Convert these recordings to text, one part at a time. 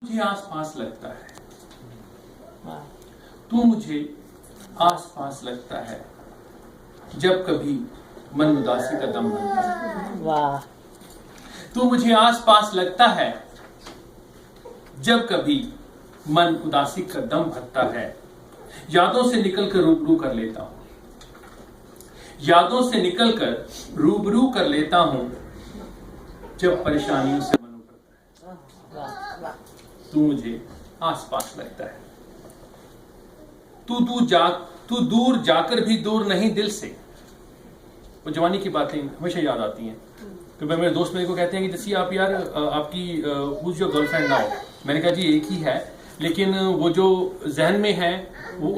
मुझे आसपास लगता है, तू मुझे आसपास लगता है, जब कभी मन उदासी का दम भरता है। वाह। तू मुझे आसपास लगता है, जब कभी मन उदासी का दम भरता है। यादों से निकलकर रूबरू कर लेता हूं, यादों से निकलकर रूबरू कर लेता हूं, जब परेशानियों से मन उभरता है। तू मुझे आसपास लगता है, तू दूर जाकर भी दूर नहीं दिल से। वो जवानी की बातें हमेशा याद आती हैं। तो मेरे दोस्त मेरे को कहते हैं कि जैसे आप यार आपकी who's your girlfriend now? मैंने कहा जी एक ही है, लेकिन वो जो जहन में है वो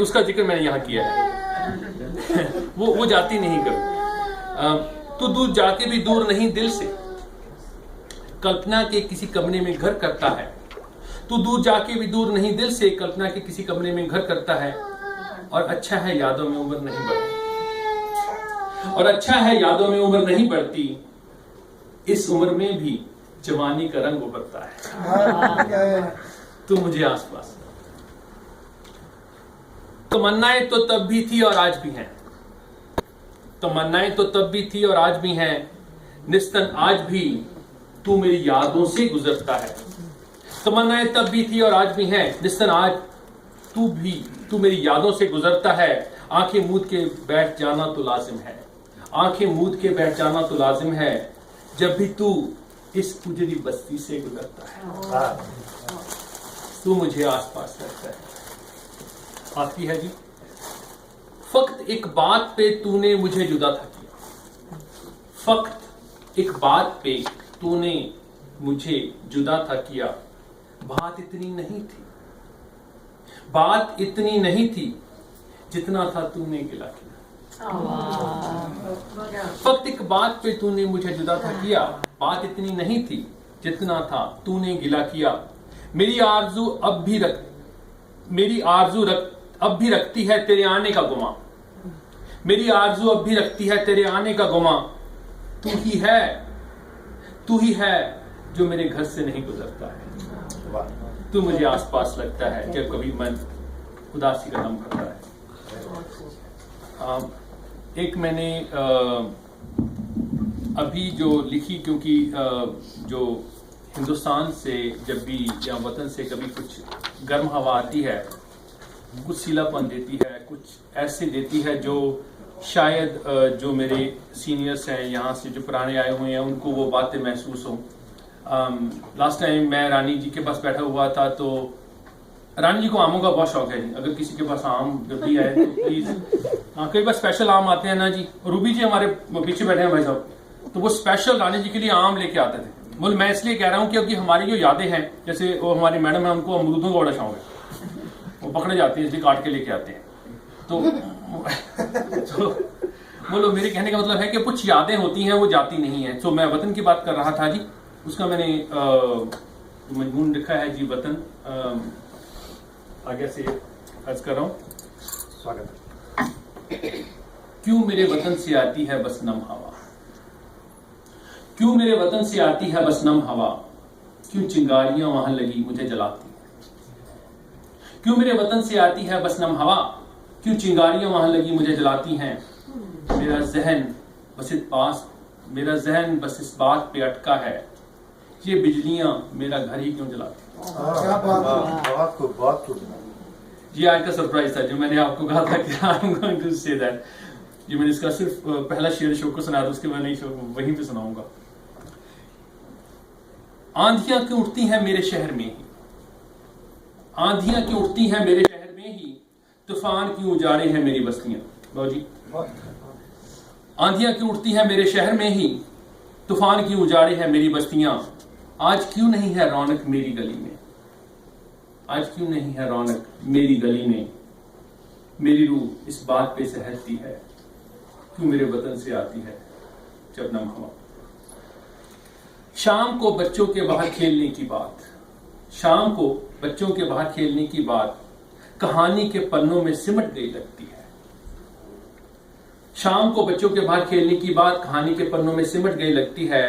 उसका जिक्र मैंने यहाँ किया है। वो जाती नहीं कभी। तू दूर जाके भी दूर नहीं दिल से, कल्पना के किसी कमरे में घर करता है। तू दूर जाके भी दूर नहीं दिल से, कल्पना के किसी कमरे में घर करता है। और अच्छा है यादों में उम्र नहीं बढ़ती, और अच्छा है यादों में उम्र नहीं बढ़ती, इस उम्र में भी जवानी का रंग उभरता है। तू मुझे आसपास। तमन्नाएं तो तब भी थी और आज भी हैं, तमन्नाएं तो तब भी थी और आज भी हैं, निस्तन आज भी तू मेरी यादों से गुजरता है। तमन्नाएं तब भी थी और आज भी हैं, निस्तन आज तू मेरी यादों से गुजरता है। आंखें मूंद के बैठ जाना तो लाजिम है, आंखें मूंद के बैठ जाना तो लाजिम है, जब भी तू इस उजड़ी बस्ती से गुजरता है। तू मुझे आसपास लगता है। आती है जी। फक्त एक बात पे तूने मुझे जुदा था किया, फक्त एक बात पे तूने मुझे जुदा था किया। बात इतनी नहीं थी, बात इतनी नहीं थी, जितना था तूने गिला किया। फक्त एक बात पे तूने मुझे जुदा था किया, बात इतनी नहीं थी, जितना था तूने गिला किया। मेरी आरज़ू अब भी रखती है तेरे आने का गुमा, मेरी आरज़ू अब भी रखती है तेरे आने का गुमा। तू ही है जो मेरे घर से नहीं गुजरता है। तू मुझे आसपास लगता है, जब कभी मन उदासी का दम भरता है। एक मैंने अभी जो लिखी, क्योंकि जो हिंदुस्तान से जब भी या वतन से कभी कुछ गर्म हवा आती है, कुछ सीलापन देती है, कुछ ऐसे देती है जो शायद जो मेरे सीनियर्स हैं यहाँ से, जो पुराने आए हुए हैं, उनको वो बातें महसूस हों। लास्ट टाइम मैं रानी जी के पास बैठा हुआ था, तो रानी जी को आमों का बहुत शौक है जी। अगर किसी के पास आम जब भी आए तो प्लीज, कई बार स्पेशल आम आते हैं ना जी। रूबी जी हमारे पीछे बैठे हैं भाई साहब, तो वो स्पेशल रानी जी के लिए आम लेके आते थे। बोले मैं इसलिए कह रहा हूँ क्योंकि हमारी जो यादें हैं, जैसे वो हमारी मैडम है, उनको अमरूदों का बड़ा शौक है, वो पकड़े जाते हैं इसलिए काट के लेके आते हैं। तो बोलो, मेरे कहने का मतलब है कि कुछ यादें होती हैं वो जाती नहीं है। तो मैं वतन की बात कर रहा था जी, उसका मैंने मजमून लिखा है जी, वतन। आगे से अर्ज कर रहा हूं। स्वागत। क्यों मेरे वतन से आती है बस नम हवा, क्यों मेरे वतन से आती है बस नम हवा, क्यों चिंगारियां वहां लगी मुझे जलाती हैं। क्यों मेरे वतन से आती है बस नम हवा, क्यों चिंगारियां वहां लगी मुझे जलाती हैं। मेरा जहन बस इस बात पे अटका है, ये बिजलियां मेरा घर ही क्यों जलाती हैं। ये आज का सरप्राइज था जो मैंने आपको कहा था कि I'm going to say that। ये मैंने इसका सिर्फ पहला शेर शो को सुनाया था, उसके बाद नहीं वहीं पे सुनाऊंगा। आंधियां क्यों उठती हैं मेरे शहर में ही, आंधियां क्यों उठती हैं मेरे शहर में ही, तूफान क्यों उजाड़े हैं मेरी बस्तियां। लो जी। आंधियां क्यों उठती हैं मेरे शहर में ही, तूफान क्यों उजाड़े हैं मेरी बस्तियां। आज क्यों नहीं है रौनक मेरी गली में, आज क्यों नहीं है रौनक मेरी गली में। मेरी रूह इस बात पे सहजती है, क्यों मेरे वतन से आती है जब नम हवा। शाम को बच्चों के बाहर खेलने की बात, शाम को बच्चों के बाहर खेलने की बात, कहानी के पन्नों में सिमट गई लगती है। शाम को बच्चों के बाहर खेलने की बात कहानी के पन्नों में सिमट गई लगती है।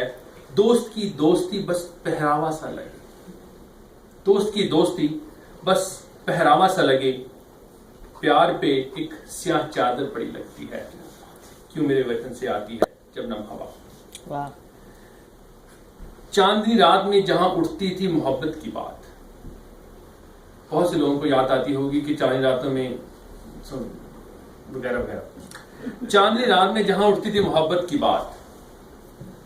दोस्त की दोस्ती बस पहरावा सा लगे, दोस्त की दोस्ती बस पहरावा सा लगे, प्यार पे एक स्याह चादर पड़ी लगती है, क्यों मेरे वतन से आती है शबनम हवा। वाह। चांदनी रात में जहां उठती थी मोहब्बत की बात, बहुत से लोगों को याद आती होगी कि चांदनी रातों में वगैरह वगैरह। चांदनी रात में जहां उठती थी मोहब्बत की बात,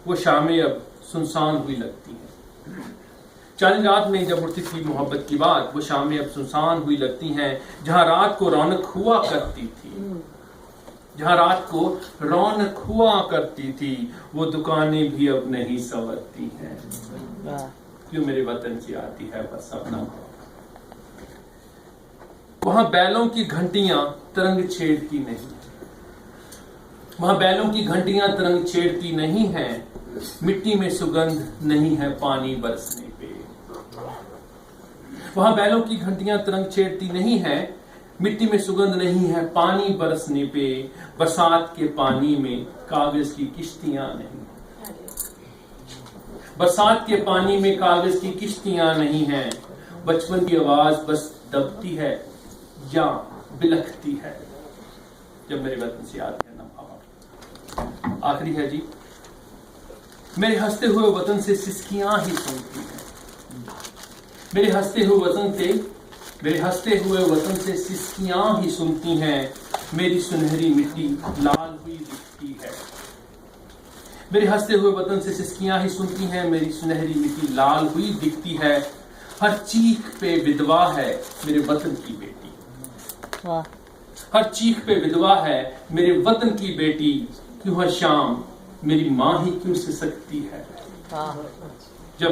वो शामें अब सुनसान हुई लगती हैं। चांदनी रात में जब उठती थी मोहब्बत की बात, वो शामें अब सुनसान हुई लगती हैं। जहां रात को रौनक हुआ करती थी, जहां रात को रौनक हुआ करती थी, वो दुकानें भी अब नहीं संवरती हैं, क्यों मेरे वतन से आती है बस सपना। वहां बैलों की घंटियां तरंग छेड़ती नहीं, वहां बैलों की घंटियां तरंग छेड़ती नहीं है, मिट्टी में सुगंध नहीं है पानी बरसने पे। वहां बैलों की घंटियां तरंग छेड़ती नहीं है, मिट्टी में सुगंध नहीं है पानी बरसने पे। बरसात के पानी में कागज की किश्तियां नहीं, बरसात के पानी में कागज की किश्तियां नहीं है। बचपन की आवाज बस दबती है या बिलखती है जब मेरे वतन से आती है ना हवा। आखिरी है जी, मेरे हंसते हुए वतन से सिसकियां ही सुनती हैं, मेरे हंसते हुए वतन से सिसकियां ही सुनती हैं। मेरी सुनहरी मिट्टी लाल हुई दिखती है, मेरे हंसते हुए वतन से सिसकियां ही सुनती हैं, मेरी सुनहरी मिट्टी लाल हुई दिखती है। हर चीख पे विधवा है मेरे वतन की बेटी, हर चीख पे विधवा है मेरे वतन की बेटी। क्यों हर शाम मेरी माँ ही क्यों सिसकती है जब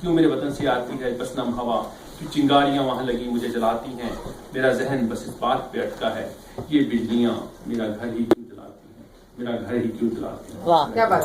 क्यों मेरे वतन से आती है बस नम हवा। कि चिंगारियां वहां लगी मुझे जलाती हैं, मेरा जहन बस इस बात पे अटका है, ये बिजलियां मेरा घर ही क्यों जलाती हैं, मेरा घर ही क्यों जलाती हैं। वाह, क्या बात।